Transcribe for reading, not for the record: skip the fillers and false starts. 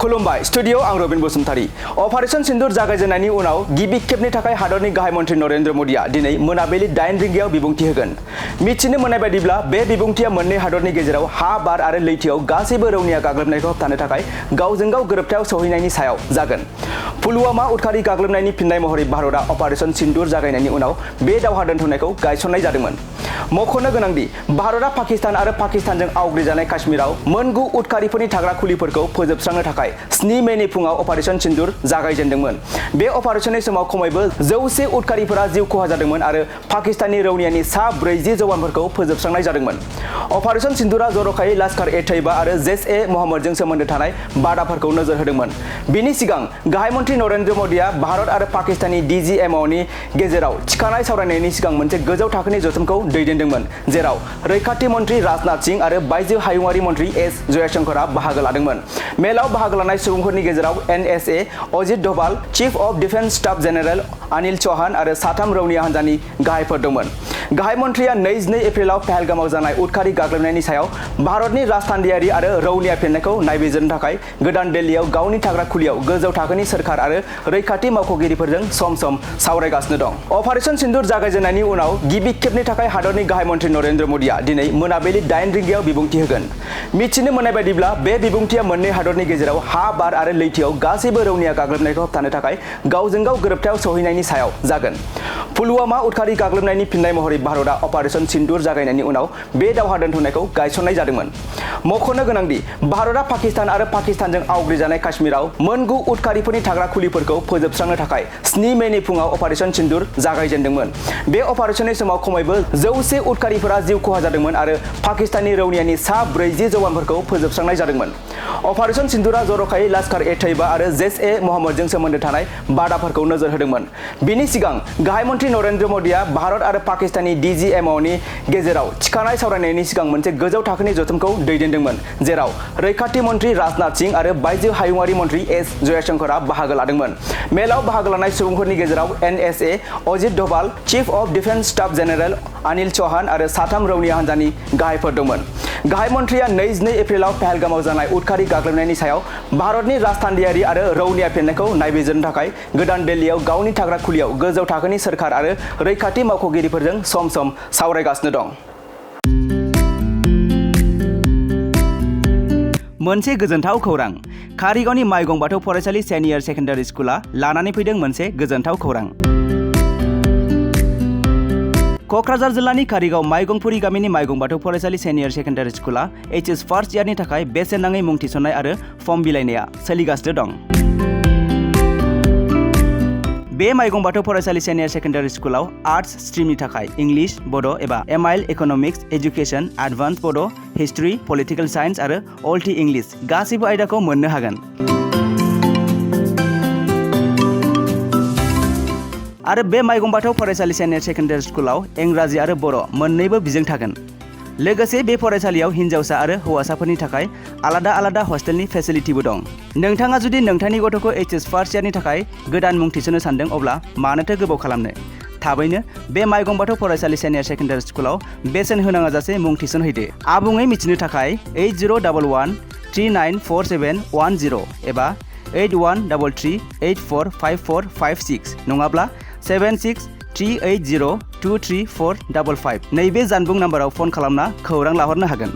खुलुमबाय स्टुडिअ आं Robin Basumatary. Operation सिन्दुर जागायजेननायनि उनाव गिबि खेबनि थाखाय हादरनि गाहाय मन्थ्रि नरेन्द्र मोदीआ दिनै मोनाबिलि 8 रिंगायाव बिबुंथि होगोन। मिथिनो मोननाय बायदिब्ला बे बिबुंथिया मोननै हादरनि गेजेराव हा, बार आरो लैथोआव गासैबो रौनिया गाग्लोबनायखौ होबथानो थाखाय गावजों गाव गोरोबथायाव सौहैनायनि सायाव जागोन। पुलवामा उदखारि गाग्लोबनायनि फिननाय महरै भारतआ अपारेशन सिन्दुर जागायनायनि उनाव बे दावहा दोनथ'नायखौ गायसननाय जादोंमोन। मख'नो गोनांदि भारतआ पाकिस्तान आरो पाकिस्तानजों आवग्रिजानाय काश्मीराव मोनगु उदखारिफोरनि थाग्रा खुलिफोरखौ फोजोबस्रांनो थाखाय 7 मेनि फुङाव अपारेशन सिन्दुर जागायजेनदोंमोन। बे अपारेशननि समाव खमैबो 100 उदखारिफोरा जिउ खहा जादोंमोन आरो पाकिस्ताननि रौनियानि सा 40 जवानफोरखौ फोजोबस्रांनाय जादोंमोन। अपारेशन सिन्दुरा जर'खायै लाश्कर-ए-तैयबा आरो जैश-ए-मोहम्मदजों सोमोन्दो थानाय बादाफोरखौ नोजोर होदोंमोन। बिनि सिगां गाहाय मन्थ्रि नरेन्द्र मोदीआ भारत आरो पाकिस्ताननि DGMOनि गेजेराव थिखानाय सावरायनायनि सिगां मोनसे गोजौ थाखोनि जथुमखौ दैदेनदोंमोन, जेराव रैखाथि मन्थ्रि राजनाथ सिंह आरो बायजो हायुंआरि मन्थ्रि एस जयशंकरआ बाहागो लादोंमोन। मेलाव बाहागो लानाय सुबुंफोरनि गेजेराव NSA Ajit Doval, chief of defence staff general Anil Chauhan आरो 3 रौनिया हान्जानि गाहायफोर दंमोन। गाहाय मन्थ्रिया 22 एप्रिलाव पहलगामाव जानाय उदखारि गाग्लोबनायनि सायाव भारतनि राजथान्दैयारि आरो रौनिया फिननायखौ नायबिजिरनो थाखाय गोदान दिल्लीयाव गावनि थाग्रा खुलियाव गोजौ थाखोनि सोरखार आरो रैखाथि मावख'गिरिफोरजों सम सावरायगासिनो दं। अपारेशन सिन्दुर जागायजेननायनि उनाव गिबि खेबनि थाखाय हादरनि गाहाय मन्थ्रि नरेन्द्र मोदीआ दिनै मोनाबिलि 8 रिंगायाव बिबुंथि होगोन। मिथिनो मोननाय बायदिब्ला बे बिबुंथिया मोननै हादरनि गेजेराव हा, बार आरो लैथोआव गासैबो रौनिया गाग्लोबनायखौ होबथानो थाखाय गावजों गाव गोरोबथायाव सौहैनायनि सायाव जागोन। पुलवामा उदखारि गाग्लोबनायनि फिननाय महरै भारतआ अपारेशन सिन्दुर जागायनायनि उनाव बे दावहा दोनथ'नायखौ गायसननाय जादोंमोन। मख'नो गोनांदि भारतआ पाकिस्तान आरो पाकिस्तानजों आवग्रिजानाय काश्मीराव मोनगु उदखारिफोरनि थाग्रा खुलिफोरखौ फोजोबस्रांनो थाखाय 7 मेनि फुङाव अपारेशन सिन्दुर जागायजेनदोंमोन। बे अपारेशननि समाव खमैबो 100 उदखारिफोरा जिउ खहा जादोंमोन आरो पाकिस्ताननि रौनियानि सा 40 जवानफोरखौ फोजोबस्रांनाय जादोंमोन। अपारेशन सिन्दुरा जर'खायै लाश्कर-ए-तैयबा आरो जैश-ए-मोहम्मदजों सोमोन्दो थानाय बादाफोरखौ नोजोर होदोंमोन। बिनि सिगां गाहाय मन्थ्रि नरेन्द्र मोदीआ भारत आरो पाकिस्ताननि DGMOनि गेजेराव थिखानाय सावरायनायनि सिगां मोनसे गोजौ थाखोनि जथुमखौ दैदेनदोंमोन, जेराव रैखाथि मन्थ्रि राजनाथ सिंह आरो बायजो हायुंआरि मन्थ्रि एस जयशंकरआ बाहागो लादोंमोन। मेलाव बाहागो लानाय सुबुंफोरनि गेजेराव NSA Ajit Doval, chief of defence staff general Anil Chauhan आरो 3 रौनिया हान्जानि गाहायफोर दंमोन। गाहाय मन्थ्रिया 22 एप्रिलाव पहलगामाव जानाय उदखारि गाग्लोबनायनि सायाव भारतनि राजथान्दैयारि आरो रौनिया फिननायखौ नायबिजिरनो थाखाय गोदान दिल्लीयाव गावनि थाग्रा खुलियाव गोजौ थाखोनि सोरखार आरो रैखाथि मावख'गिरिफोरजों सम सावरायगासिनो दं। मोनसे गोजोनथाव खौरां। कारिगावनि माइगं बाथौ फरायसालि सिनियर सेकेन्डारि स्कुला लानानै फैदों मोनसे गोजोनथाव खौरां। क'क्राझार जिल्लानि कारिगाव माइगंफुरि गामिनि माइगं बाथौ फरायसालि सिनियर सेकेन्डारि स्कुला HS फार्स्ट इयारनि थाखाय बेसेन नाङै मुं थिसननाय आरो फर्म बिलाइनाया सोलिगासिनो दं। बे माइगं बाथौ फरायसालि सिनियर सेकेन्डारि स्कुलाव आर्ट्स स्ट्रिमनि थाखाय इंलिश, बड' एबा MIL इक'नमिक्स, एजुकेसन, एडभान्स बड', हिस्ट्रि, पलिटिकेल साइन्स आरो अल्टि इंलिश गासैबो आयदाखौ मोननो हागोन। आरो बे माइगं बाथौ फरायसालि सिनियर सेकेन्डारि स्कुलाव इंराजि आरो बर' मोन्नैबो बिजों थागोन। लोगोसे बे फरायसालियाव हिन्जावसा आरो हौवासाफोरनि थाखाय आलादा हस्टेलनि फेसिलिटिबो दं। नोंथाङा जुदि नोंथांनि गथ'खौ HS फार्स्ट इयारनि थाखाय गोदान मुं थिसननो सानदों अब्ला मानोथो गोबाव खालामनो? थाबैनो बे माइगं बाथौ फरायसालि सिनियर सेकेन्डारि स्कुलाव बेसेन होनाङा जासे मुं थिसनहैदो। आबुङै मिथिनो थाखाय 8011 394710 एबा 8133845456 नङाब्ला 7638023455 नैबे जानबुं नाम्बाराव फन खालामना खौरां लाहरनो हागोन।